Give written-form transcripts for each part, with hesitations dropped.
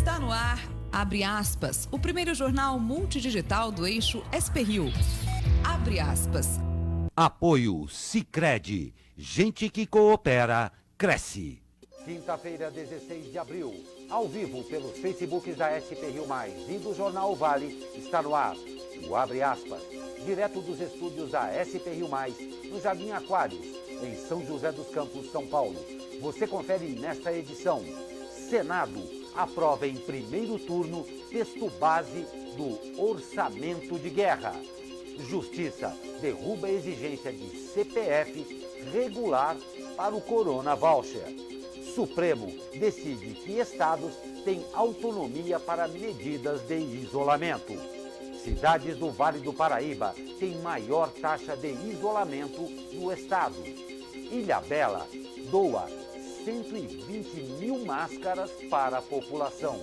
Está no ar, abre aspas, o primeiro jornal multidigital do eixo SP-Rio. Abre aspas. Apoio Sicredi. Gente que coopera, cresce. Quinta-feira, 16 de abril, ao vivo pelos Facebooks da SP-Rio Mais e do Jornal Vale, está no ar o Abre Aspas, direto dos estúdios da SP-Rio Mais, no Jardim Aquários, em São José dos Campos, São Paulo. Você confere nesta edição. Senado aprova em primeiro turno texto base do Orçamento de Guerra. Justiça derruba a exigência de CPF regular para o Corona Voucher. Supremo decide que estados têm autonomia para medidas de isolamento. Cidades do Vale do Paraíba têm maior taxa de isolamento no estado. Ilhabela doa 120 mil máscaras para a população.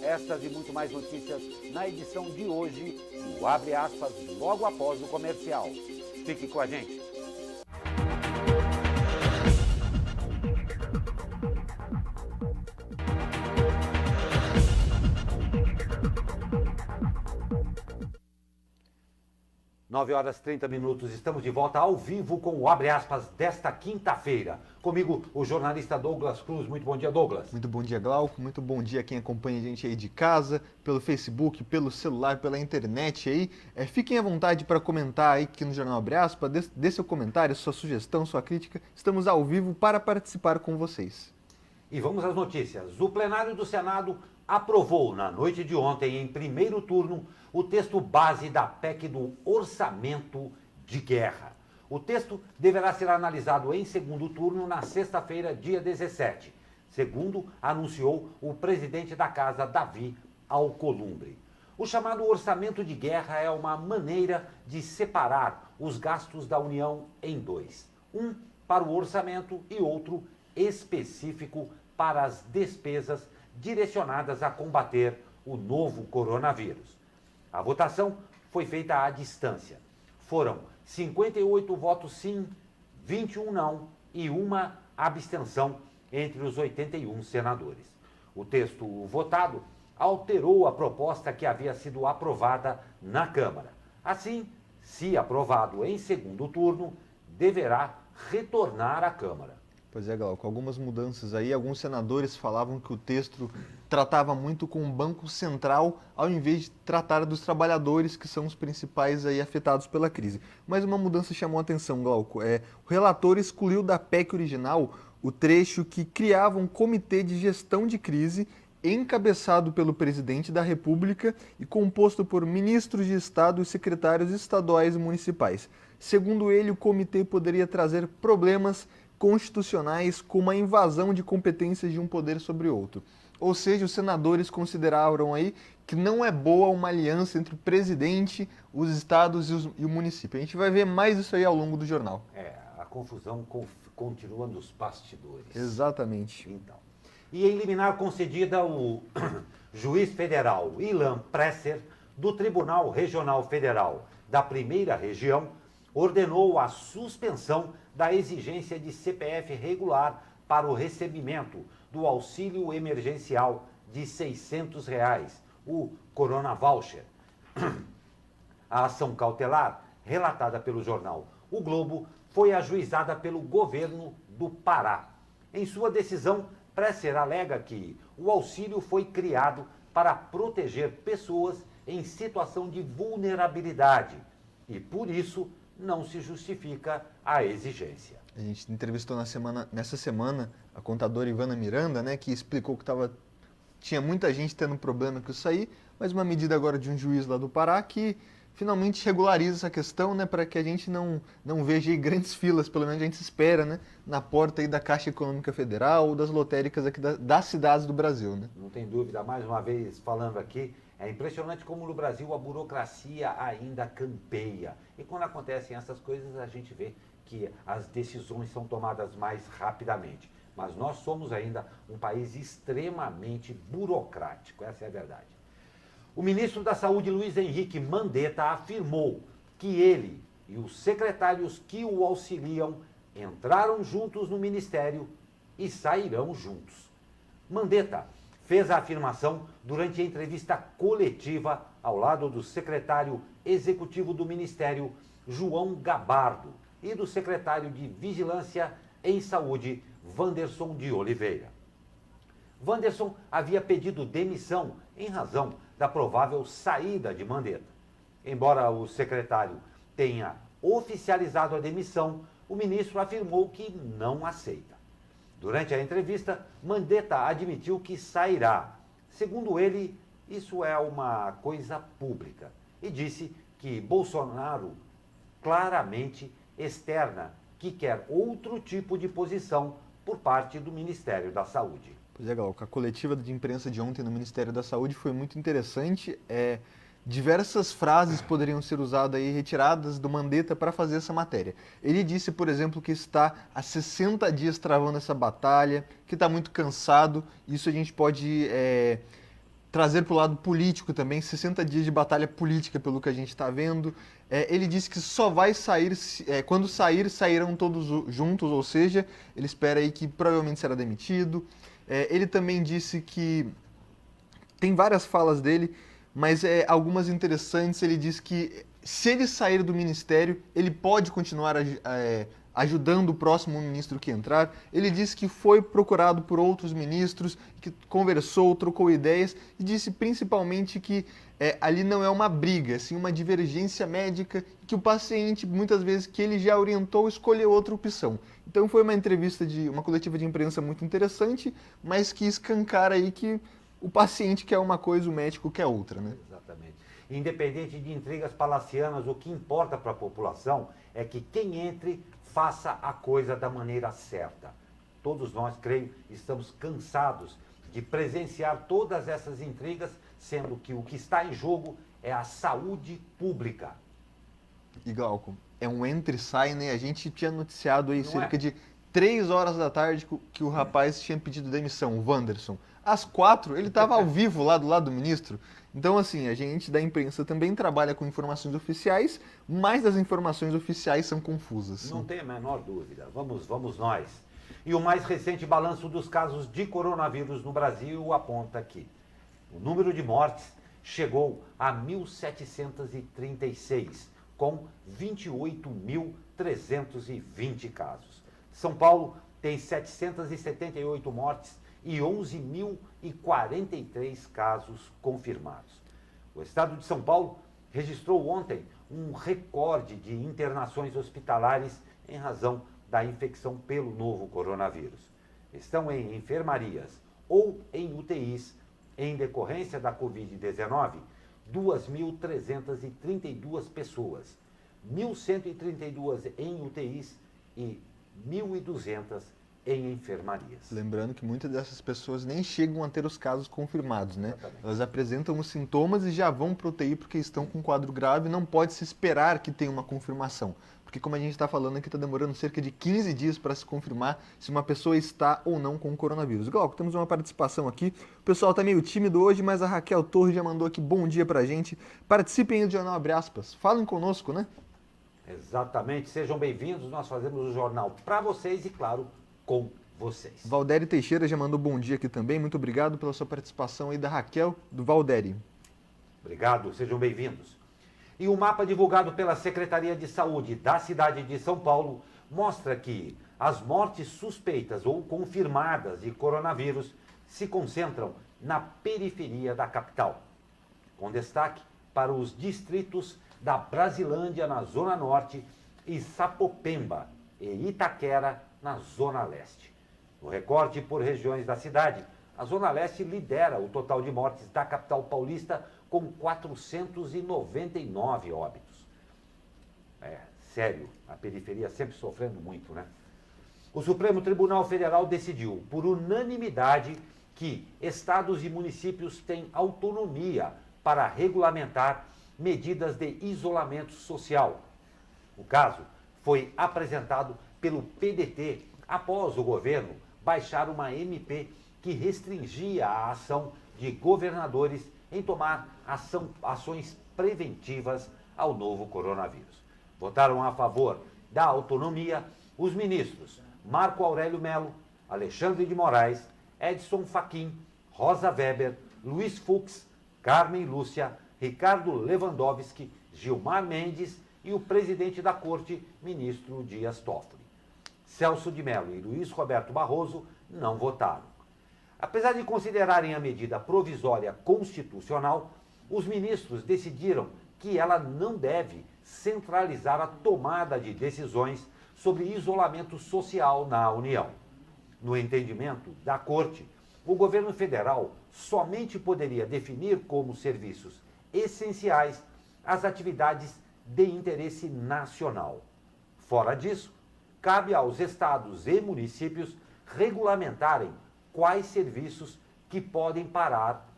Estas e muito mais notícias na edição de hoje do Abre Aspas, logo após o comercial. Fique com a gente. Nove horas e 30 minutos, estamos de volta ao vivo com o Abre Aspas desta quinta-feira. Comigo, o jornalista Douglas Cruz. Muito bom dia, Douglas. Muito bom dia, Glauco. Muito bom dia a quem acompanha a gente aí de casa, pelo Facebook, pelo celular, pela internet aí. Fiquem à vontade para comentar aí aqui no Jornal Abre Aspas, dê seu comentário, sua sugestão, sua crítica. Estamos ao vivo para participar com vocês. E vamos às notícias. O plenário do Senado aprovou na noite de ontem, em primeiro turno, o texto base da PEC do Orçamento de Guerra. O texto deverá ser analisado em segundo turno na sexta-feira, dia 17, segundo anunciou o presidente da Casa, Davi Alcolumbre. O chamado Orçamento de Guerra é uma maneira de separar os gastos da União em dois. Um para o orçamento e outro específico para as despesas direcionadas a combater o novo coronavírus. A votação foi feita à distância. Foram 58 votos sim, 21 não e uma abstenção entre os 81 senadores. O texto votado alterou a proposta que havia sido aprovada na Câmara. Assim, se aprovado em segundo turno, deverá retornar à Câmara. Pois é, Glauco, algumas mudanças aí. Alguns senadores falavam que o texto tratava muito com o Banco Central, ao invés de tratar dos trabalhadores, que são os principais aí afetados pela crise. Mas uma mudança chamou a atenção, Glauco. O relator excluiu da PEC original o trecho que criava um comitê de gestão de crise encabeçado pelo presidente da República e composto por ministros de Estado e secretários estaduais e municipais. Segundo ele, o comitê poderia trazer problemas constitucionais como a invasão de competências de um poder sobre outro. Ou seja, os senadores consideraram aí que não é boa uma aliança entre o presidente, os estados e o município. A gente vai ver mais isso aí ao longo do jornal. A confusão continua nos bastidores. Exatamente. Então, e em liminar concedida, o juiz federal Ilan Presser, do Tribunal Regional Federal da Primeira Região, ordenou a suspensão da exigência de CPF regular para o recebimento do auxílio emergencial de R$ 600, o Corona Voucher. A ação cautelar, relatada pelo jornal O Globo, foi ajuizada pelo governo do Pará. Em sua decisão, Presser alega que o auxílio foi criado para proteger pessoas em situação de vulnerabilidade e, por isso, não se justifica a exigência. A gente entrevistou nessa semana a contadora Ivana Miranda, né, que explicou que tinha muita gente tendo problema com isso aí, mas uma medida agora de um juiz lá do Pará que finalmente regulariza essa questão, né, para que a gente não veja aí grandes filas, pelo menos a gente espera, né, na porta aí da Caixa Econômica Federal ou das lotéricas aqui das cidades do Brasil, né? Não tem dúvida, mais uma vez falando aqui, é impressionante como no Brasil a burocracia ainda campeia. E quando acontecem essas coisas, a gente vê que as decisões são tomadas mais rapidamente. Mas nós somos ainda um país extremamente burocrático, essa é a verdade. O ministro da Saúde, Luiz Henrique Mandetta, afirmou que ele e os secretários que o auxiliam entraram juntos no ministério e sairão juntos. Mandetta fez a afirmação durante a entrevista coletiva ao lado do secretário executivo do Ministério, João Gabardo, e do secretário de Vigilância em Saúde, Wanderson de Oliveira. Wanderson havia pedido demissão em razão da provável saída de Mandetta. Embora o secretário tenha oficializado a demissão, o ministro afirmou que não aceita. Durante a entrevista, Mandetta admitiu que sairá. Segundo ele, isso é uma coisa pública. E disse que Bolsonaro claramente externa que quer outro tipo de posição por parte do Ministério da Saúde. Pois é, Glauco, a coletiva de imprensa de ontem no Ministério da Saúde foi muito interessante. Diversas frases poderiam ser usadas e retiradas do Mandetta para fazer essa matéria. Ele disse, por exemplo, que está há 60 dias travando essa batalha, que está muito cansado. Isso a gente pode trazer para o lado político também, 60 dias de batalha política, pelo que a gente está vendo. Ele disse que só vai sair, quando sairão todos juntos, ou seja, ele espera aí que provavelmente será demitido. Ele também disse que tem várias falas dele, mas algumas interessantes. Ele diz que se ele sair do ministério, ele pode continuar ajudando o próximo ministro que entrar. Ele disse que foi procurado por outros ministros, que conversou, trocou ideias e disse principalmente que ali não é uma briga, sim uma divergência médica, que o paciente, muitas vezes, que ele já orientou, escolheu outra opção. Então foi uma coletiva de imprensa muito interessante, mas que escancara aí que o paciente quer uma coisa, o médico quer outra, né? Exatamente. Independente de intrigas palacianas, o que importa para a população é que quem entre faça a coisa da maneira certa. Todos nós, creio, estamos cansados de presenciar todas essas intrigas, sendo que o que está em jogo é a saúde pública. E Glauco, é um entra e sai, né? A gente tinha noticiado aí Não cerca de 3 horas da tarde que o rapaz tinha pedido demissão, o Wanderson. Às 4, ele estava ao vivo lá do lado do ministro. Então, assim, a gente da imprensa também trabalha com informações oficiais, mas as informações oficiais são confusas. Não tem a menor dúvida. Vamos nós. E o mais recente balanço dos casos de coronavírus no Brasil aponta que o número de mortes chegou a 1.736, com 28.320 casos. São Paulo tem 778 mortes e 11.043 casos confirmados. O estado de São Paulo registrou ontem um recorde de internações hospitalares em razão da infecção pelo novo coronavírus. Estão em enfermarias ou em UTIs, em decorrência da Covid-19, 2.332 pessoas, 1.132 em UTIs e 1.200 em enfermarias. Lembrando que muitas dessas pessoas nem chegam a ter os casos confirmados, né? Exatamente. Elas apresentam os sintomas e já vão para o UTI porque estão com um quadro grave. Não pode se esperar que tenha uma confirmação. Porque, como a gente está falando aqui, está demorando cerca de 15 dias para se confirmar se uma pessoa está ou não com o coronavírus. Glauco, temos uma participação aqui. O pessoal está meio tímido hoje, mas a Raquel Torres já mandou aqui bom dia para a gente. Participem aí do Jornal Abre Aspas. Falem conosco, né? Exatamente. Sejam bem-vindos. Nós fazemos o jornal para vocês e, claro, com vocês. Valdério Teixeira já mandou bom dia aqui também. Muito obrigado pela sua participação aí da Raquel, do Valdério. Obrigado, sejam bem-vindos. E o mapa divulgado pela Secretaria de Saúde da cidade de São Paulo mostra que as mortes suspeitas ou confirmadas de coronavírus se concentram na periferia da capital, com destaque para os distritos da Brasilândia, na Zona Norte, e Sapopemba e Itaquera, na Zona Leste. No recorte por regiões da cidade, a Zona Leste lidera o total de mortes da capital paulista com 499 óbitos. Sério, a periferia sempre sofrendo muito, né? O Supremo Tribunal Federal decidiu, por unanimidade, que estados e municípios têm autonomia para regulamentar medidas de isolamento social. O caso foi apresentado pelo PDT após o governo baixar uma MP que restringia a ação de governadores em tomar ações preventivas ao novo coronavírus. Votaram a favor da autonomia os ministros Marco Aurélio Mello, Alexandre de Moraes, Edson Fachin, Rosa Weber, Luiz Fux, Carmen Lúcia, Ricardo Lewandowski, Gilmar Mendes e o presidente da Corte, ministro Dias Toffoli. Celso de Mello e Luiz Roberto Barroso não votaram. Apesar de considerarem a medida provisória constitucional, os ministros decidiram que ela não deve centralizar a tomada de decisões sobre isolamento social na União. No entendimento da Corte, o governo federal somente poderia definir como serviços essenciais as atividades de interesse nacional. Fora disso, cabe aos estados e municípios regulamentarem quais serviços que podem parar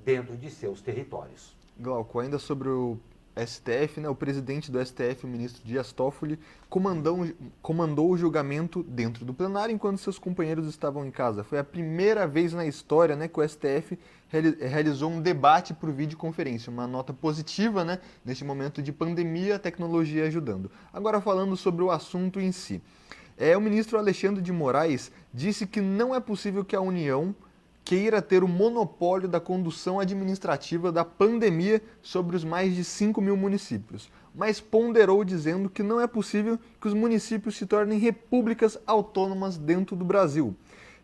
dentro de seus territórios. Glauco, ainda sobre o STF, né, o presidente do STF, o ministro Dias Toffoli, comandou o julgamento dentro do plenário enquanto seus companheiros estavam em casa. Foi a primeira vez na história, né, que o STF realizou um debate por videoconferência, uma nota positiva, né, neste momento de pandemia, a tecnologia ajudando. Agora falando sobre o assunto em si. O ministro Alexandre de Moraes disse que não é possível que a União queira ter o monopólio da condução administrativa da pandemia sobre os mais de 5 mil municípios, mas ponderou dizendo que não é possível que os municípios se tornem repúblicas autônomas dentro do Brasil,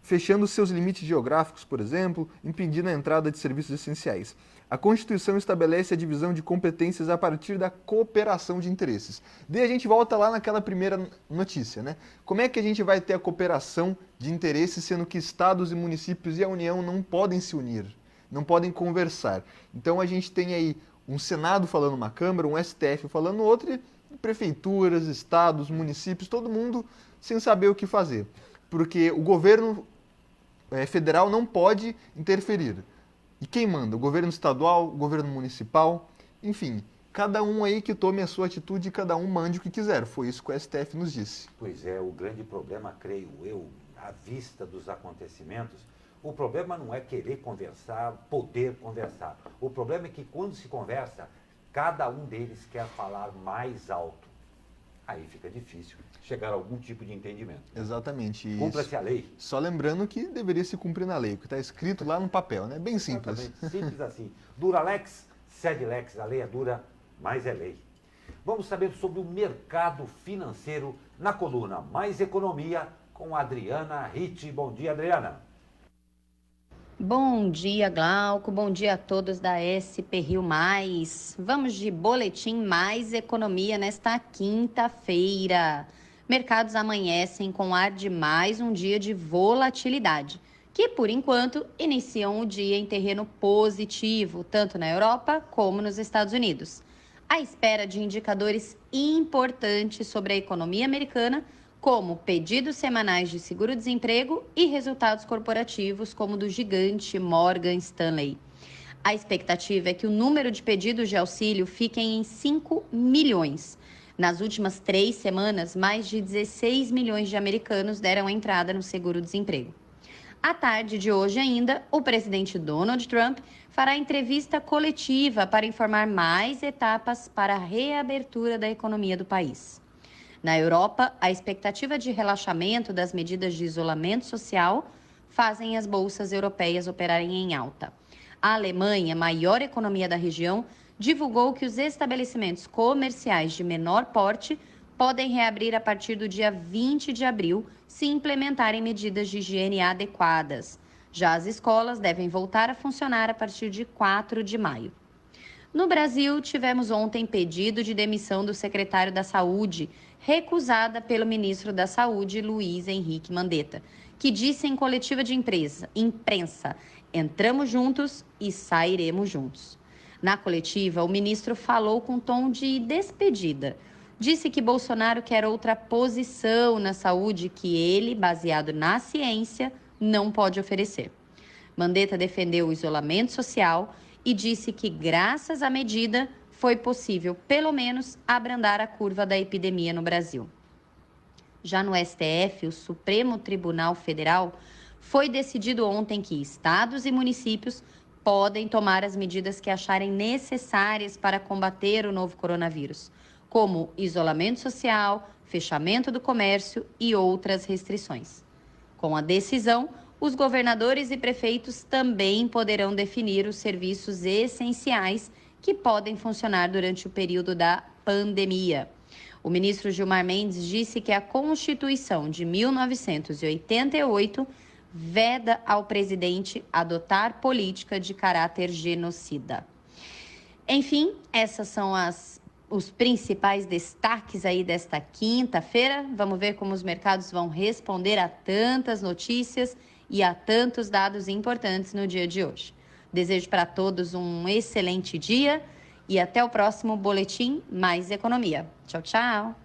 fechando seus limites geográficos, por exemplo, impedindo a entrada de serviços essenciais. A Constituição estabelece a divisão de competências a partir da cooperação de interesses. Daí a gente volta lá naquela primeira notícia, né? Como é que a gente vai ter a cooperação de interesses, sendo que estados e municípios e a União não podem se unir, não podem conversar? Então a gente tem aí um Senado falando uma Câmara, um STF falando outra, e prefeituras, estados, municípios, todo mundo sem saber o que fazer. Porque o governo federal não pode interferir. E quem manda? O governo estadual, o governo municipal, enfim, cada um aí que tome a sua atitude e cada um mande o que quiser. Foi isso que o STF nos disse. Pois é, o grande problema, creio eu, à vista dos acontecimentos, o problema não é querer conversar, poder conversar. O problema é que quando se conversa, cada um deles quer falar mais alto. Aí fica difícil chegar a algum tipo de entendimento. Exatamente. Cumpra-se a lei. Só lembrando que deveria se cumprir na lei, o que está escrito lá no papel, né? Bem simples. Exatamente, simples assim. Dura lex, sed lex, a lei é dura, mas é lei. Vamos saber sobre o mercado financeiro na coluna Mais Economia com a Adriana Ritt. Bom dia, Adriana. Bom dia, Glauco. Bom dia a todos da SP Rio Mais. Vamos de boletim Mais Economia nesta quinta-feira. Mercados amanhecem com ar de mais um dia de volatilidade, que, por enquanto, iniciam o dia em terreno positivo, tanto na Europa como nos Estados Unidos, à espera de indicadores importantes sobre a economia americana, como pedidos semanais de seguro-desemprego e resultados corporativos, como do gigante Morgan Stanley. A expectativa é que o número de pedidos de auxílio fiquem em 5 milhões. Nas últimas 3 semanas, mais de 16 milhões de americanos deram entrada no seguro-desemprego. À tarde de hoje ainda, o presidente Donald Trump fará entrevista coletiva para informar mais etapas para a reabertura da economia do país. Na Europa, a expectativa de relaxamento das medidas de isolamento social fazem as bolsas europeias operarem em alta. A Alemanha, maior economia da região, divulgou que os estabelecimentos comerciais de menor porte podem reabrir a partir do dia 20 de abril, se implementarem medidas de higiene adequadas. Já as escolas devem voltar a funcionar a partir de 4 de maio. No Brasil, tivemos ontem pedido de demissão do secretário da Saúde, recusada pelo ministro da Saúde, Luiz Henrique Mandetta, que disse em coletiva de imprensa: entramos juntos e sairemos juntos. Na coletiva, o ministro falou com tom de despedida. Disse que Bolsonaro quer outra posição na saúde que ele, baseado na ciência, não pode oferecer. Mandetta defendeu o isolamento social e disse que, graças à medida, foi possível, pelo menos, abrandar a curva da epidemia no Brasil. Já no STF, o Supremo Tribunal Federal, foi decidido ontem que estados e municípios podem tomar as medidas que acharem necessárias para combater o novo coronavírus, como isolamento social, fechamento do comércio e outras restrições. Com a decisão, Os governadores e prefeitos também poderão definir os serviços essenciais que podem funcionar durante o período da pandemia. O ministro Gilmar Mendes disse que a Constituição de 1988 veda ao presidente adotar política de caráter genocida. Enfim, essas são os principais destaques aí desta quinta-feira. Vamos ver como os mercados vão responder a tantas notícias e a tantos dados importantes no dia de hoje. Desejo para todos um excelente dia e até o próximo Boletim Mais Economia. Tchau, tchau!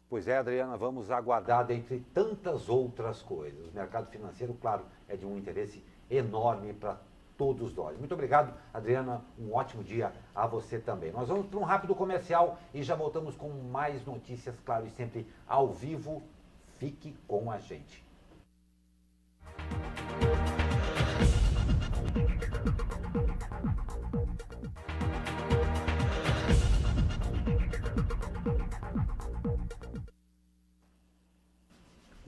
Pois é, Adriana, vamos aguardar dentre tantas outras coisas. O mercado financeiro, claro, é de um interesse enorme para todos nós. Muito obrigado, Adriana. Um ótimo dia a você também. Nós vamos para um rápido comercial e já voltamos com mais notícias, claro, e sempre ao vivo. Fique com a gente.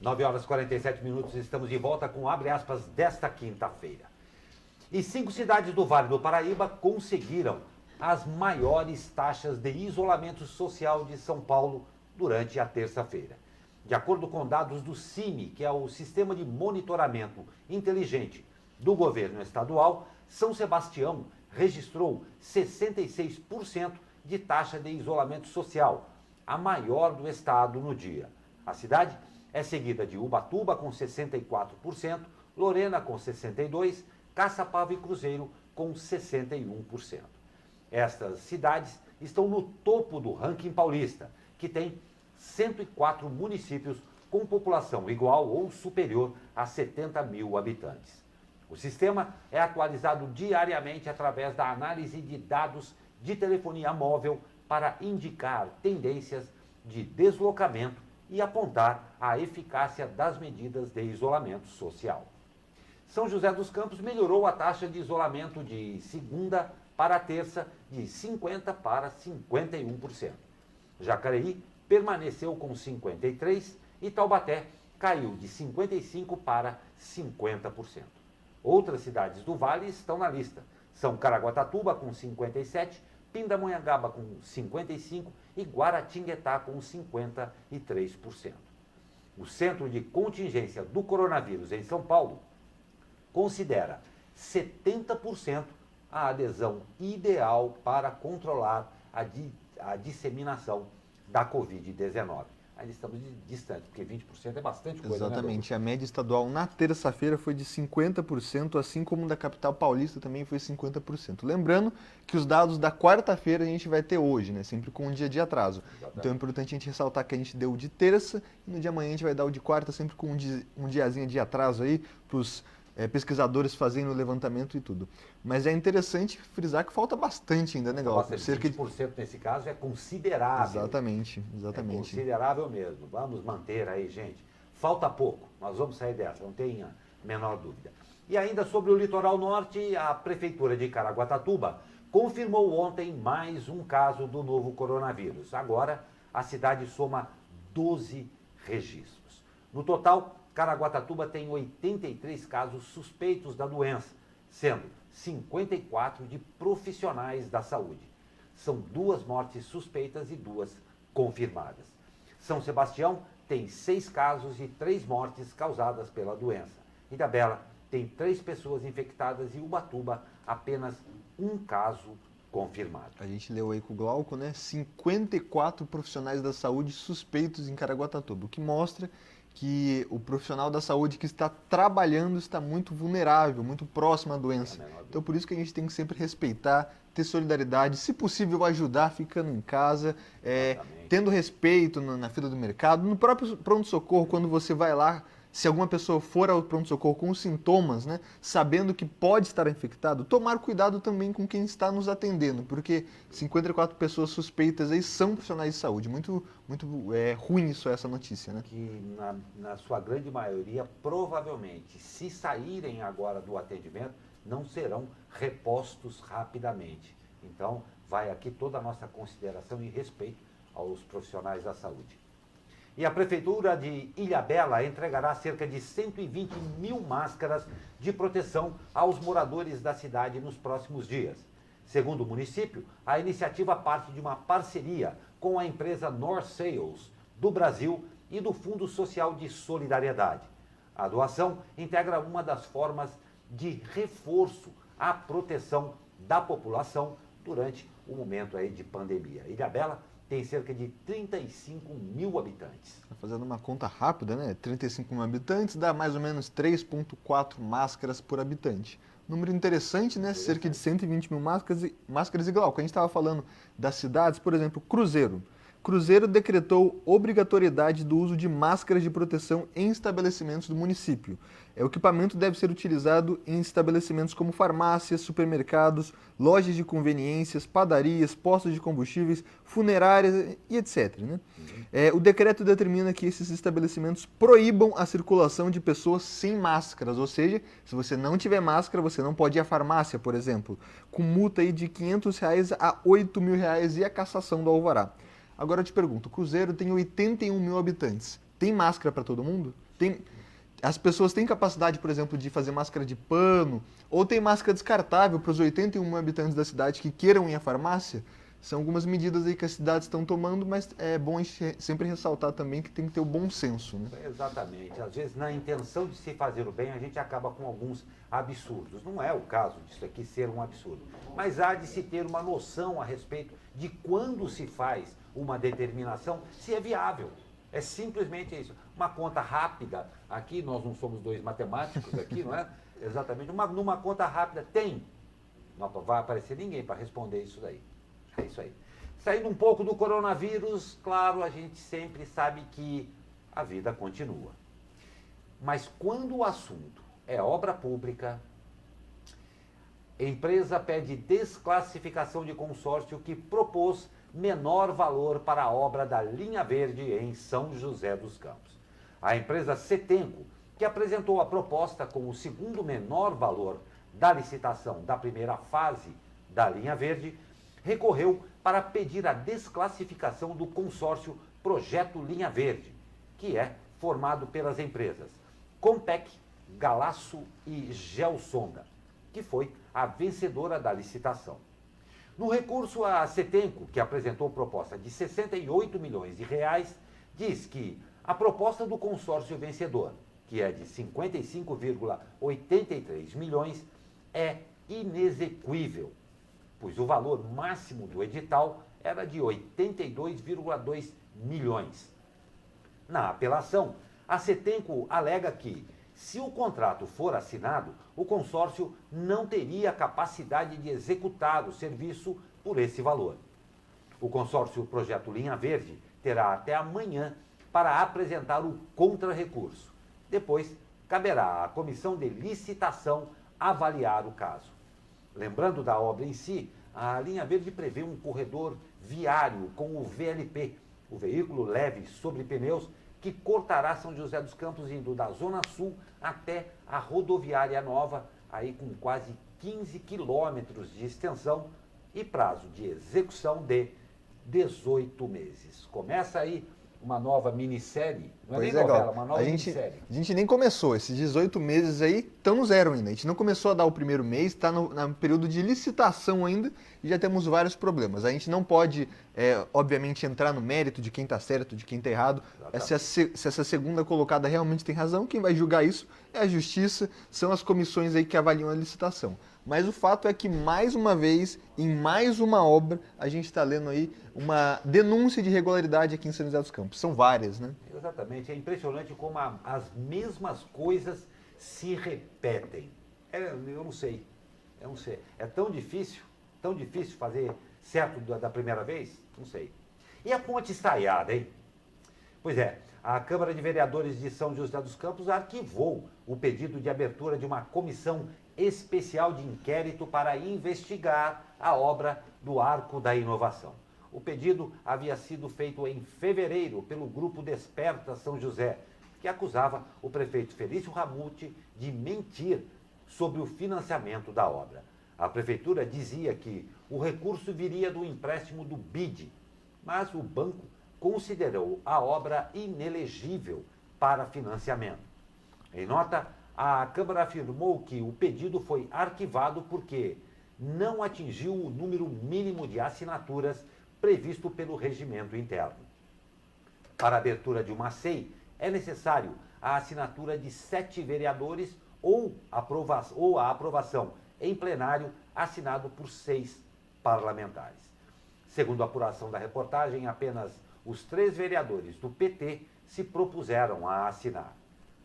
Nove horas e 47 minutos, estamos de volta com abre aspas desta quinta-feira. E 5 cidades do Vale do Paraíba conseguiram as maiores taxas de isolamento social de São Paulo durante a terça-feira. De acordo com dados do CIMI, que é o Sistema de Monitoramento Inteligente do Governo Estadual, São Sebastião registrou 66% de taxa de isolamento social, a maior do estado no dia. A cidade é seguida de Ubatuba com 64%, Lorena com 62%, Caçapava e Cruzeiro com 61%. Estas cidades estão no topo do ranking paulista, que tem 104 municípios com população igual ou superior a 70 mil habitantes. O sistema é atualizado diariamente através da análise de dados de telefonia móvel para indicar tendências de deslocamento e apontar a eficácia das medidas de isolamento social. São José dos Campos melhorou a taxa de isolamento de segunda para terça de 50% para 51%. Jacareí permaneceu com 53% e Taubaté caiu de 55% para 50%. Outras cidades do Vale estão na lista. São Caraguatatuba com 57%, Pindamonhangaba com 55% e Guaratinguetá com 53%. O Centro de Contingência do Coronavírus em São Paulo considera 70% a adesão ideal para controlar a disseminação da Covid-19. Ainda estamos distantes, porque 20% é bastante coisa. Exatamente. Né, a média estadual na terça-feira foi de 50%, assim como da capital paulista também foi 50%. Lembrando que os dados da quarta-feira a gente vai ter hoje, né? Sempre com um dia de atraso. Exatamente. Então é importante a gente ressaltar que a gente deu o de terça e no dia amanhã a gente vai dar o de quarta, sempre com um diazinho de atraso aí para os pesquisadores fazendo o levantamento e tudo. Mas é interessante frisar que falta bastante ainda, né, Glauco? Cerca de 20% nesse caso é considerável. Exatamente. É considerável mesmo. Vamos manter aí, gente. Falta pouco, nós vamos sair dessa, não tenha a menor dúvida. E ainda sobre o litoral norte, a Prefeitura de Caraguatatuba confirmou ontem mais um caso do novo coronavírus. Agora, a cidade soma 12 registros. No total, Caraguatatuba tem 83 casos suspeitos da doença, sendo 54 de profissionais da saúde. São 2 mortes suspeitas e 2 confirmadas. São Sebastião tem 6 casos e 3 mortes causadas pela doença. Ilhabela tem 3 pessoas infectadas e Ubatuba apenas 1 caso confirmado. A gente leu aí com o Glauco, né? 54 profissionais da saúde suspeitos em Caraguatatuba, o que mostra que o profissional da saúde que está trabalhando está muito vulnerável, muito próximo à doença. Então, por isso que a gente tem que sempre respeitar, ter solidariedade, se possível ajudar ficando em casa, tendo respeito na fila do mercado, no próprio pronto-socorro, quando você vai lá, se alguma pessoa for ao pronto-socorro com sintomas, né, sabendo que pode estar infectado, tomar cuidado também com quem está nos atendendo, porque 54 pessoas suspeitas aí são profissionais de saúde. Muito ruim isso, essa notícia, né? Que na sua grande maioria, provavelmente, se saírem agora do atendimento, não serão repostos rapidamente. Então, vai aqui toda a nossa consideração e respeito aos profissionais da saúde. E a Prefeitura de Ilhabela entregará cerca de 120 mil máscaras de proteção aos moradores da cidade nos próximos dias. Segundo o município, a iniciativa parte de uma parceria com a empresa North Sales do Brasil e do Fundo Social de Solidariedade. A doação integra uma das formas de reforço à proteção da população durante o momento aí de pandemia. Ilhabela tem cerca de 35 mil habitantes. Fazendo uma conta rápida, né? 35 mil habitantes dá mais ou menos 3,4 máscaras por habitante. Número interessante, né? Cerca de 120 mil máscaras igual. Quando a gente estava falando das cidades, por exemplo, Cruzeiro. Cruzeiro decretou obrigatoriedade do uso de máscaras de proteção em estabelecimentos do município. O equipamento deve ser utilizado em estabelecimentos como farmácias, supermercados, lojas de conveniências, padarias, postos de combustíveis, funerárias e etc. Né? O decreto determina que esses estabelecimentos proíbam a circulação de pessoas sem máscaras, ou seja, se você não tiver máscara, você não pode ir à farmácia, por exemplo, com multa aí de R$ 500 a R$ 8 mil e a cassação do alvará. Agora eu te pergunto, o Cruzeiro tem 81 mil habitantes. Tem máscara para todo mundo? As pessoas têm capacidade, por exemplo, de fazer máscara de pano? Ou tem máscara descartável para os 81 mil habitantes da cidade que queiram ir à farmácia? São algumas medidas aí que as cidades estão tomando, mas é bom a gente sempre ressaltar também que tem que ter o bom senso, né? Exatamente. Às vezes, na intenção de se fazer o bem, a gente acaba com alguns absurdos. Não é o caso disso aqui ser um absurdo. Mas há de se ter uma noção a respeito de quando se faz uma determinação, se é viável. É simplesmente isso. Uma conta rápida, aqui nós não somos dois matemáticos aqui, não é? Exatamente. Numa conta rápida não vai aparecer ninguém para responder isso daí. É isso aí. Saindo um pouco do coronavírus, claro, a gente sempre sabe que a vida continua. Mas quando o assunto é obra pública, a empresa pede desclassificação de consórcio que propôs menor valor para a obra da Linha Verde em São José dos Campos. A empresa Setenco, que apresentou a proposta com o segundo menor valor da licitação da primeira fase da Linha Verde, recorreu para pedir a desclassificação do consórcio Projeto Linha Verde, que é formado pelas empresas Compec, Galaço e Gelsonda, que foi a vencedora da licitação. No recurso, a Setenco, que apresentou proposta de 68 milhões de reais, diz que a proposta do consórcio vencedor, que é de 55,83 milhões, é inexequível, pois o valor máximo do edital era de 82,2 milhões. Na apelação, a Setenco alega que, se o contrato for assinado, o consórcio não teria capacidade de executar o serviço por esse valor. O consórcio Projeto Linha Verde terá até amanhã para apresentar o contra-recurso. Depois, caberá à comissão de licitação avaliar o caso. Lembrando da obra em si, a Linha Verde prevê um corredor viário com o VLP, o veículo leve sobre pneus, que cortará São José dos Campos indo da Zona Sul até a rodoviária nova, aí com quase 15 quilômetros de extensão e prazo de execução de 18 meses. Começa aí uma nova minissérie, não é nem novela, uma nova minissérie. A gente nem começou, esses 18 meses aí estão no zero ainda. A gente não começou a dar o primeiro mês, está no período de licitação ainda e já temos vários problemas. A gente não pode, obviamente, entrar no mérito de quem está certo, de quem está errado. Se essa segunda colocada realmente tem razão, quem vai julgar isso é a Justiça, são as comissões aí que avaliam a licitação. Mas o fato é que, mais uma vez, em mais uma obra, a gente está lendo aí uma denúncia de irregularidade aqui em São José dos Campos. São várias, né? Exatamente. É impressionante como as mesmas coisas se repetem. Eu não sei. É tão difícil fazer certo da primeira vez? Não sei. E a ponte estaiada, hein? Pois é, a Câmara de Vereadores de São José dos Campos arquivou o pedido de abertura de uma comissão especial de inquérito para investigar a obra do Arco da Inovação. O pedido havia sido feito em fevereiro pelo Grupo Desperta São José, que acusava o prefeito Felício Ramute de mentir sobre o financiamento da obra. A prefeitura dizia que o recurso viria do empréstimo do BID, mas o banco considerou a obra inelegível para financiamento. Em nota, a Câmara afirmou que o pedido foi arquivado porque não atingiu o número mínimo de assinaturas previsto pelo regimento interno. Para a abertura de uma SEI, é necessário a assinatura de 7 vereadores ou a aprovação em plenário assinado por 6 parlamentares. Segundo a apuração da reportagem, apenas os 3 vereadores do PT se propuseram a assinar.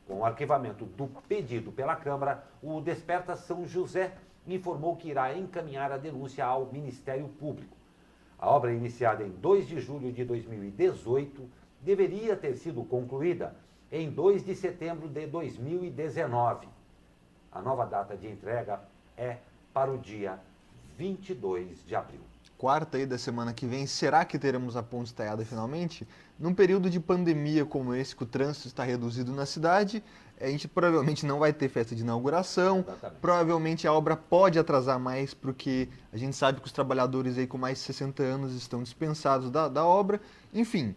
Com o arquivamento do pedido pela Câmara, o Desperta São José informou que irá encaminhar a denúncia ao Ministério Público. A obra, iniciada em 2 de julho de 2018, deveria ter sido concluída em 2 de setembro de 2019. A nova data de entrega é para o dia 22 de abril. Quarta aí da semana que vem, será que teremos a ponte estaiada finalmente? Num período de pandemia como esse, que o trânsito está reduzido na cidade, a gente provavelmente não vai ter festa de inauguração. Exatamente. Provavelmente a obra pode atrasar mais, porque a gente sabe que os trabalhadores aí com mais de 60 anos estão dispensados da obra. Enfim,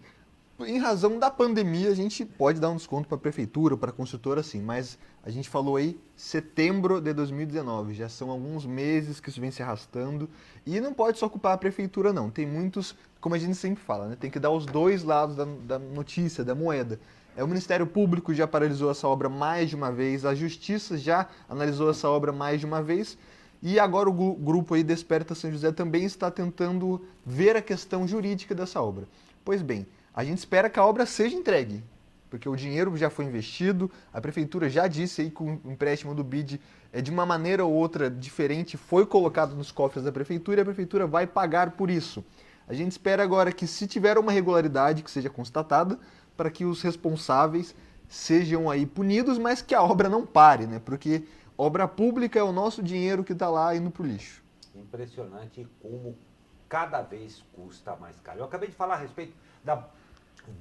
em razão da pandemia, a gente pode dar um desconto para a prefeitura, para a construtora, sim, mas a gente falou aí setembro de 2019, já são alguns meses que isso vem se arrastando, e não pode só culpar a prefeitura, não. Tem muitos, como a gente sempre fala, né? Tem que dar os dois lados da notícia, da moeda. O Ministério Público já paralisou essa obra mais de uma vez, a Justiça já analisou essa obra mais de uma vez, e agora o grupo aí Desperta São José também está tentando ver a questão jurídica dessa obra. Pois bem, a gente espera que a obra seja entregue, porque o dinheiro já foi investido, a prefeitura já disse aí que o empréstimo do BID de uma maneira ou outra diferente foi colocado nos cofres da prefeitura e a prefeitura vai pagar por isso. A gente espera agora que, se tiver uma irregularidade que seja constatada, para que os responsáveis sejam aí punidos, mas que a obra não pare, né? Porque obra pública é o nosso dinheiro que está lá indo para o lixo. Impressionante como cada vez custa mais caro. Eu acabei de falar a respeito da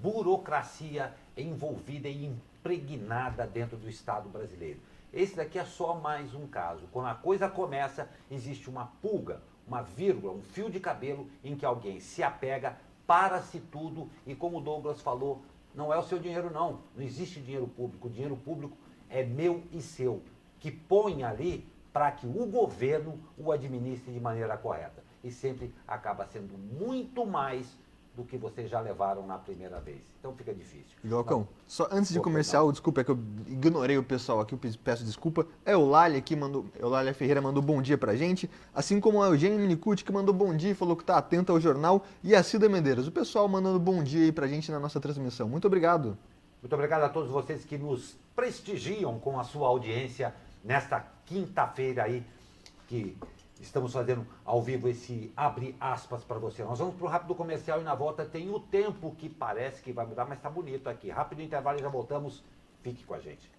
burocracia envolvida e impregnada dentro do Estado brasileiro. Esse daqui é só mais um caso. Quando a coisa começa, existe uma pulga, uma vírgula, um fio de cabelo em que alguém se apega, para-se tudo e, como o Douglas falou, não é o seu dinheiro não, não existe dinheiro público, o dinheiro público é meu e seu, que põe ali para que o governo o administre de maneira correta. E sempre acaba sendo muito mais do que vocês já levaram na primeira vez. Então fica difícil. Jocão, só antes de comercial, desculpa, é que eu ignorei o pessoal aqui, eu peço desculpa. O Eulália aqui Eulália Ferreira mandou bom dia pra gente, assim como a Eugênia Minicucci, que mandou bom dia e falou que tá atenta ao jornal, e a Cida Medeiros, o pessoal mandando bom dia aí pra gente na nossa transmissão. Muito obrigado. Muito obrigado a todos vocês que nos prestigiam com a sua audiência nesta quinta-feira aí, que estamos fazendo ao vivo esse abre aspas para você. Nós vamos para o rápido comercial e na volta tem o tempo que parece que vai mudar, mas está bonito aqui. Rápido intervalo e já voltamos. Fique com a gente.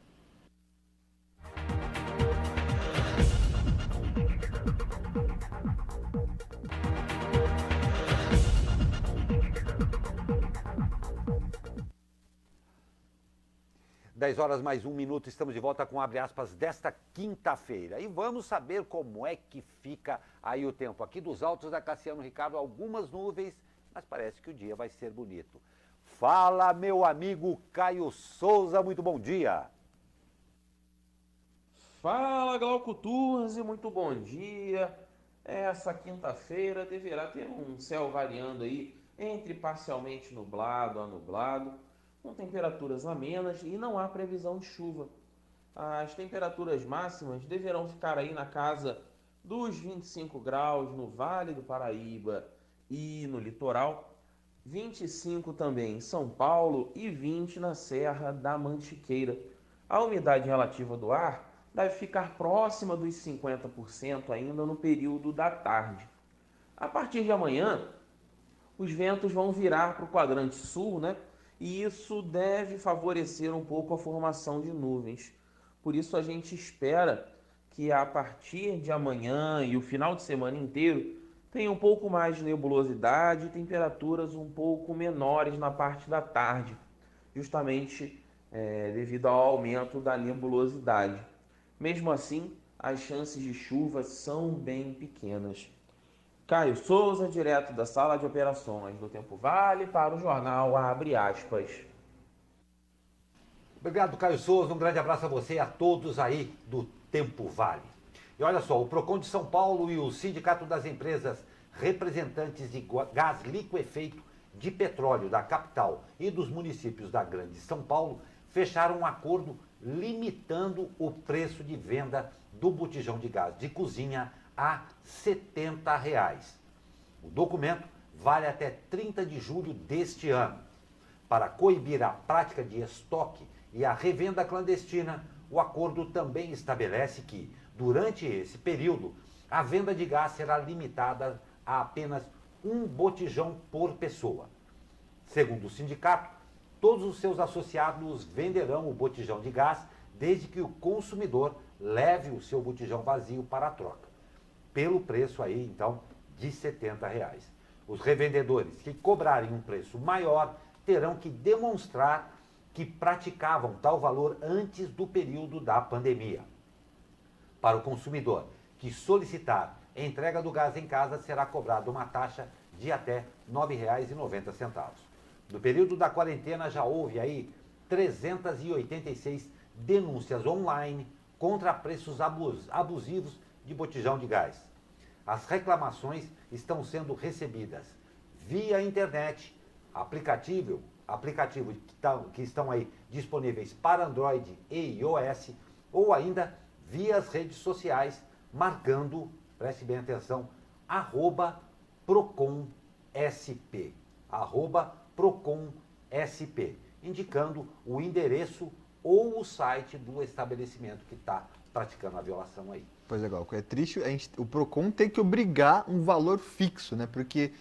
Dez horas mais um minuto, estamos de volta com abre aspas desta quinta-feira. E vamos saber como é que fica aí o tempo. Aqui dos altos da Cassiano Ricardo, algumas nuvens, mas parece que o dia vai ser bonito. Fala, meu amigo Caio Souza, muito bom dia. Fala, Glauco Turzi, muito bom dia. Essa quinta-feira deverá ter um céu variando aí entre parcialmente nublado a nublado, com temperaturas amenas e não há previsão de chuva. As temperaturas máximas deverão ficar aí na casa dos 25 graus no Vale do Paraíba e no litoral, 25 também em São Paulo e 20 na Serra da Mantiqueira. A umidade relativa do ar deve ficar próxima dos 50% ainda no período da tarde. A partir de amanhã, os ventos vão virar para o quadrante sul, né? E isso deve favorecer um pouco a formação de nuvens. Por isso a gente espera que a partir de amanhã e o final de semana inteiro tenha um pouco mais de nebulosidade e temperaturas um pouco menores na parte da tarde, justamente devido ao aumento da nebulosidade. Mesmo assim, as chances de chuva são bem pequenas. Caio Souza, direto da sala de operações do Tempo Vale, para o jornal Abre Aspas. Obrigado, Caio Souza. Um grande abraço a você e a todos aí do Tempo Vale. E olha só, o Procon de São Paulo e o Sindicato das Empresas Representantes de Gás Liquefeito de Petróleo da capital e dos municípios da Grande São Paulo fecharam um acordo limitando o preço de venda do botijão de gás de cozinha a R$ 70. O documento vale até 30 de julho deste ano. Para coibir a prática de estoque e a revenda clandestina, o acordo também estabelece que, durante esse período, a venda de gás será limitada a apenas um botijão por pessoa. Segundo o sindicato, todos os seus associados venderão o botijão de gás desde que o consumidor leve o seu botijão vazio para a troca, pelo preço aí, então, de R$ 70. Os revendedores que cobrarem um preço maior terão que demonstrar que praticavam tal valor antes do período da pandemia. Para o consumidor que solicitar entrega do gás em casa, será cobrada uma taxa de até R$ 9,90. No período da quarentena já houve aí 386 denúncias online contra preços abusivos de botijão de gás. As reclamações estão sendo recebidas via internet, aplicativos que estão aí disponíveis para Android e iOS, ou ainda via as redes sociais, marcando, preste bem atenção, @ProconSP, @ProconSP, indicando o endereço ou o site do estabelecimento que está praticando a violação aí. Pois é, Glauco, é triste o Procon ter que obrigar um valor fixo, né? Porque,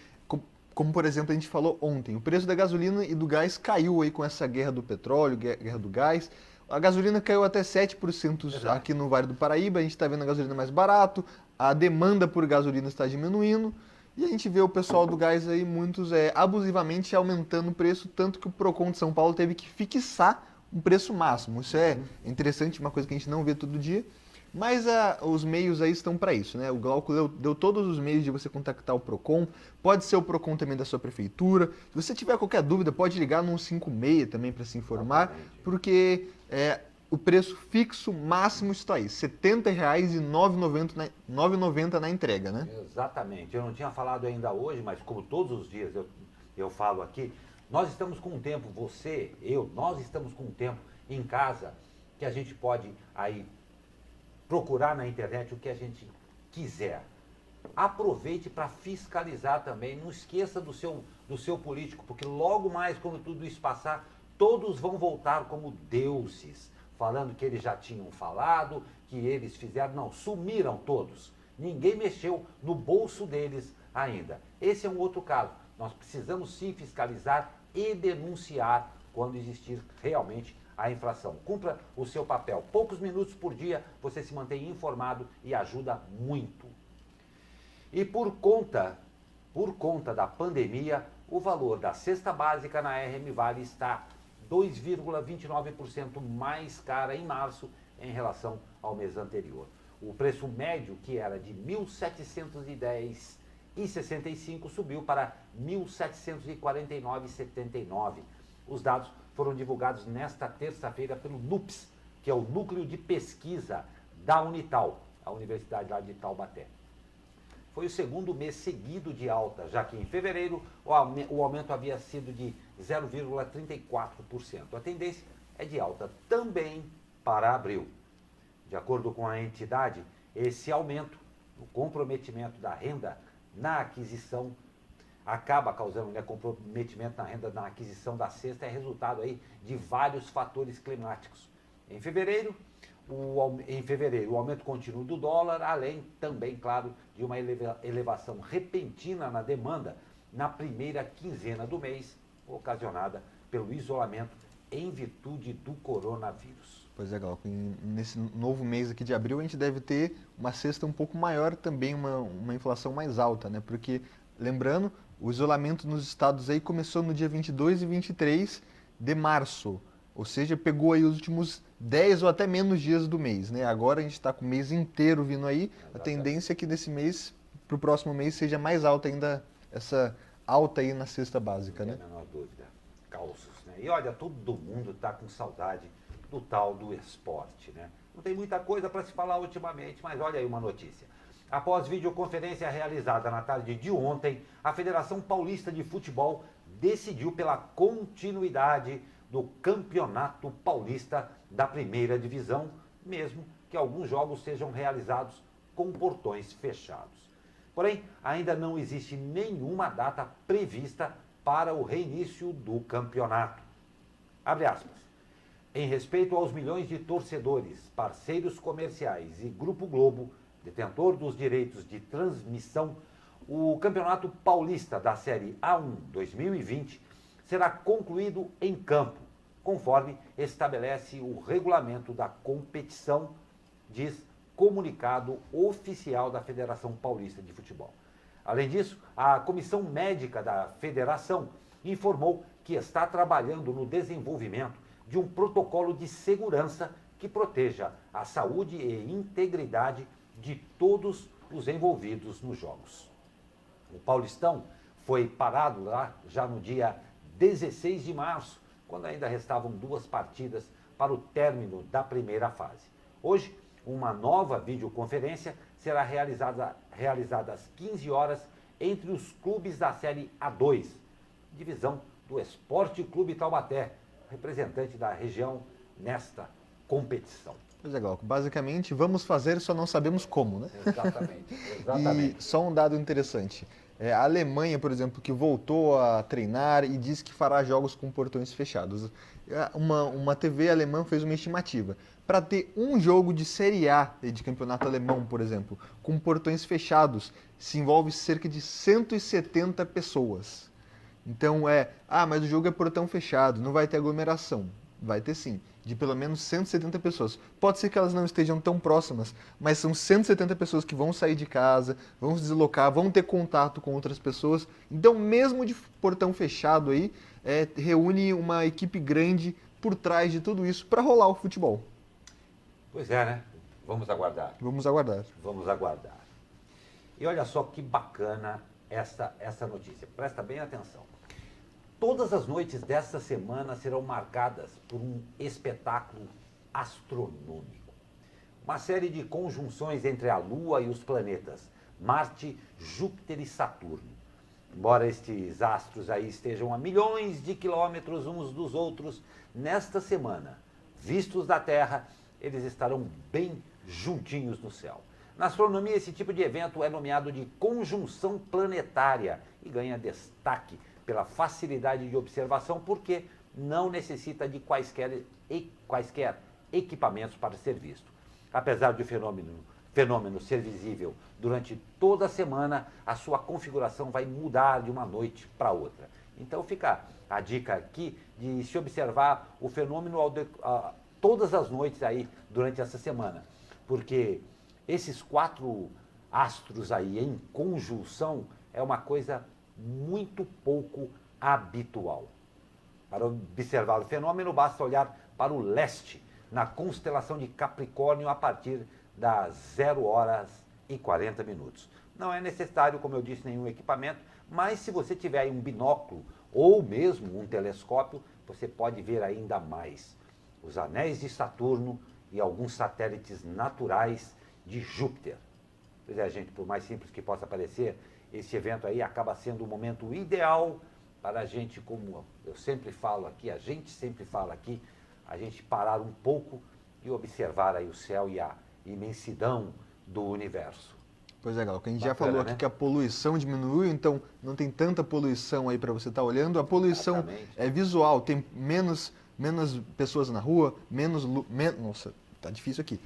como por exemplo a gente falou ontem, o preço da gasolina e do gás caiu aí com essa guerra do petróleo, guerra do gás. A gasolina caiu até 7% aqui no Vale do Paraíba, a gente está vendo a gasolina mais barato, a demanda por gasolina está diminuindo, e a gente vê o pessoal do gás aí, muitos abusivamente aumentando o preço, tanto que o Procon de São Paulo teve que fixar um preço máximo. Isso é interessante, uma coisa que a gente não vê todo dia, mas os meios aí estão para isso, né? O Glauco deu todos os meios de você contactar o Procon, pode ser o Procon também da sua prefeitura. Se você tiver qualquer dúvida, pode ligar no 156 também para se informar, porque o preço fixo máximo está aí, R$ 70,00 e R$ 9,90 na entrega, né? Exatamente. Eu não tinha falado ainda hoje, mas como todos os dias eu falo aqui, nós estamos com um tempo, nós estamos com um tempo em casa que a gente pode aí procurar na internet o que a gente quiser. Aproveite para fiscalizar também, não esqueça do seu político, porque logo mais, quando tudo isso passar, todos vão voltar como deuses, falando que eles já tinham falado, que eles fizeram, não, sumiram todos. Ninguém mexeu no bolso deles ainda. Esse é um outro caso. Nós precisamos sim fiscalizar e denunciar quando existir realmente a infração. Cumpra o seu papel. Poucos minutos por dia você se mantém informado e ajuda muito. E por conta da pandemia, o valor da cesta básica na RM Vale está 2,29% mais cara em março em relação ao mês anterior. O preço médio, que era de R$ 1.710,65, subiu para R$ 1.749,79. Os dados foram divulgados nesta terça-feira pelo NUPS, que é o Núcleo de Pesquisa da Unital, a Universidade lá de Taubaté. Foi o segundo mês seguido de alta, já que em fevereiro o aumento havia sido de 0,34%. A tendência é de alta também para abril. De acordo com a entidade, esse aumento, o comprometimento da renda na aquisição, acaba causando comprometimento na renda na aquisição da cesta, é resultado aí de vários fatores climáticos. Em fevereiro, o aumento contínuo do dólar, além também, claro, de uma elevação repentina na demanda na primeira quinzena do mês, ocasionada pelo isolamento em virtude do coronavírus. Pois é, Glauco, nesse novo mês aqui de abril a gente deve ter uma cesta um pouco maior também, uma inflação mais alta, né? Porque, lembrando, o isolamento nos estados aí começou no dia 22 e 23 de março, ou seja, pegou aí os últimos 10 ou até menos dias do mês, né? Agora a gente está com o mês inteiro vindo aí, a tendência é que nesse mês para o próximo mês seja mais alta ainda, essa alta aí na cesta básica, Não né? tem a menor dúvida. Calços, né? E olha, todo mundo está com saudade do tal do esporte, né? Não tem muita coisa para se falar ultimamente, mas olha aí uma notícia. Após videoconferência realizada na tarde de ontem, a Federação Paulista de Futebol decidiu pela continuidade do Campeonato Paulista da Primeira Divisão, mesmo que alguns jogos sejam realizados com portões fechados. Porém, ainda não existe nenhuma data prevista para o reinício do campeonato. Abre aspas. Em respeito aos milhões de torcedores, parceiros comerciais e Grupo Globo, detentor dos direitos de transmissão, o Campeonato Paulista da Série A1 2020 será concluído em campo, conforme estabelece o regulamento da competição, diz comunicado oficial da Federação Paulista de Futebol. Além disso, a comissão médica da federação informou que está trabalhando no desenvolvimento de um protocolo de segurança que proteja a saúde e integridade de todos os envolvidos nos jogos. O Paulistão foi parado lá já no dia 16 de março, quando ainda restavam 2 partidas para o término da primeira fase. Hoje, uma nova videoconferência será realizada às 15 horas entre os clubes da Série A2, divisão do Esporte Clube Taubaté, representante da região nesta competição. Pois é, Glauco. Basicamente, vamos fazer, só não sabemos como, né? Exatamente, exatamente. E só um dado interessante. A Alemanha, por exemplo, que voltou a treinar e diz que fará jogos com portões fechados. Uma TV alemã fez uma estimativa. Para ter um jogo de Série A, de campeonato alemão, por exemplo, com portões fechados, se envolve cerca de 170 pessoas. Então mas o jogo é portão fechado, não vai ter aglomeração. Vai ter sim, de pelo menos 170 pessoas. Pode ser que elas não estejam tão próximas, mas são 170 pessoas que vão sair de casa, vão se deslocar, vão ter contato com outras pessoas. Então, mesmo de portão fechado aí, reúne uma equipe grande por trás de tudo isso para rolar o futebol. Pois é, né? Vamos aguardar. Vamos aguardar. Vamos aguardar. E olha só que bacana essa notícia. Presta bem atenção. Todas as noites desta semana serão marcadas por um espetáculo astronômico. Uma série de conjunções entre a Lua e os planetas Marte, Júpiter e Saturno. Embora estes astros aí estejam a milhões de quilômetros uns dos outros, nesta semana, vistos da Terra, eles estarão bem juntinhos no céu. Na astronomia, esse tipo de evento é nomeado de conjunção planetária e ganha destaque pela facilidade de observação, porque não necessita de quaisquer equipamentos para ser visto. Apesar de o fenômeno ser visível durante toda a semana, a sua configuração vai mudar de uma noite para outra. Então fica a dica aqui de se observar o fenômeno todas as noites aí durante essa semana, porque esses 4 astros aí em conjunção é uma coisa muito pouco habitual. Para observar o fenômeno, basta olhar para o leste, na constelação de Capricórnio, a partir das 0h40. Não é necessário, como eu disse, nenhum equipamento, mas se você tiver aí um binóculo ou mesmo um telescópio, você pode ver ainda mais os anéis de Saturno e alguns satélites naturais de Júpiter. Pois é, gente, por mais simples que possa parecer, esse evento aí acaba sendo o momento ideal para a gente, como eu sempre falo aqui, a gente sempre fala aqui, a gente parar um pouco e observar aí o céu e a imensidão do universo. Pois é, Gal, que a gente Bacana, já falou né? aqui que a poluição diminuiu, então não tem tanta poluição aí para você estar olhando. A poluição Exatamente. é visual, tem menos pessoas na rua, nossa, tá difícil aqui.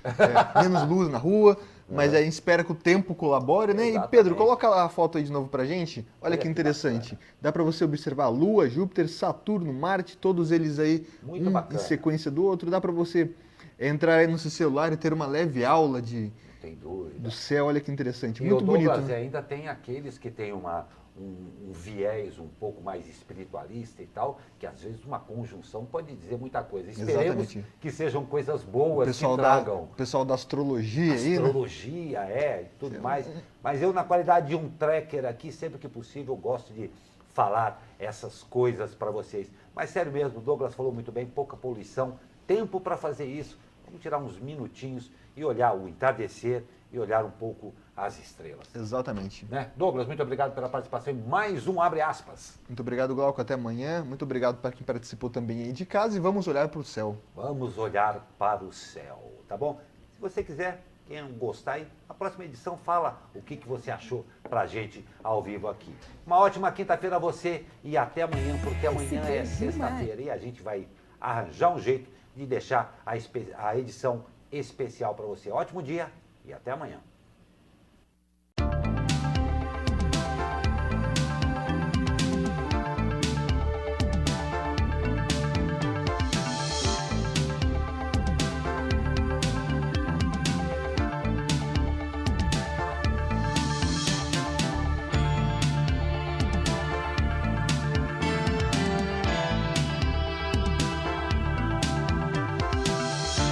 Menos luz na rua, mas a gente espera que o tempo colabore, né? Exatamente. E Pedro, coloca a foto aí de novo pra gente. Olha que que interessante. Dá para você observar a Lua, Júpiter, Saturno, Marte, todos eles aí, Muito um bacana. em sequência do outro. Dá para você entrar aí no seu celular e ter uma leve aula de tem dúvida. Do céu, olha que interessante. E Muito o bonito, Douglas né? ainda tem aqueles que têm um viés um pouco mais espiritualista e tal, que às vezes uma conjunção pode dizer muita coisa. Esperemos Exatamente. que sejam coisas O boas, pessoal, que tragam o pessoal da astrologia aí, né? astrologia, e tudo mais. Mas eu, na qualidade de um tracker aqui, sempre que possível, gosto de falar essas coisas para vocês. Mas sério mesmo, o Douglas falou muito bem, pouca poluição, tempo para fazer isso. Vamos tirar uns minutinhos e olhar o entardecer e olhar um pouco as estrelas. Exatamente. Né? Douglas, muito obrigado pela participação em mais um Abre Aspas. Muito obrigado, Glauco. Até amanhã. Muito obrigado para quem participou também aí de casa e vamos olhar para o céu. Vamos olhar para o céu, tá bom? Se você quiser, quem gostar aí, na próxima edição fala o que você achou pra gente ao vivo aqui. Uma ótima quinta-feira a você e até amanhã, porque amanhã é sexta-feira e a gente vai arranjar um jeito de deixar a edição especial para você. Ótimo dia e até amanhã.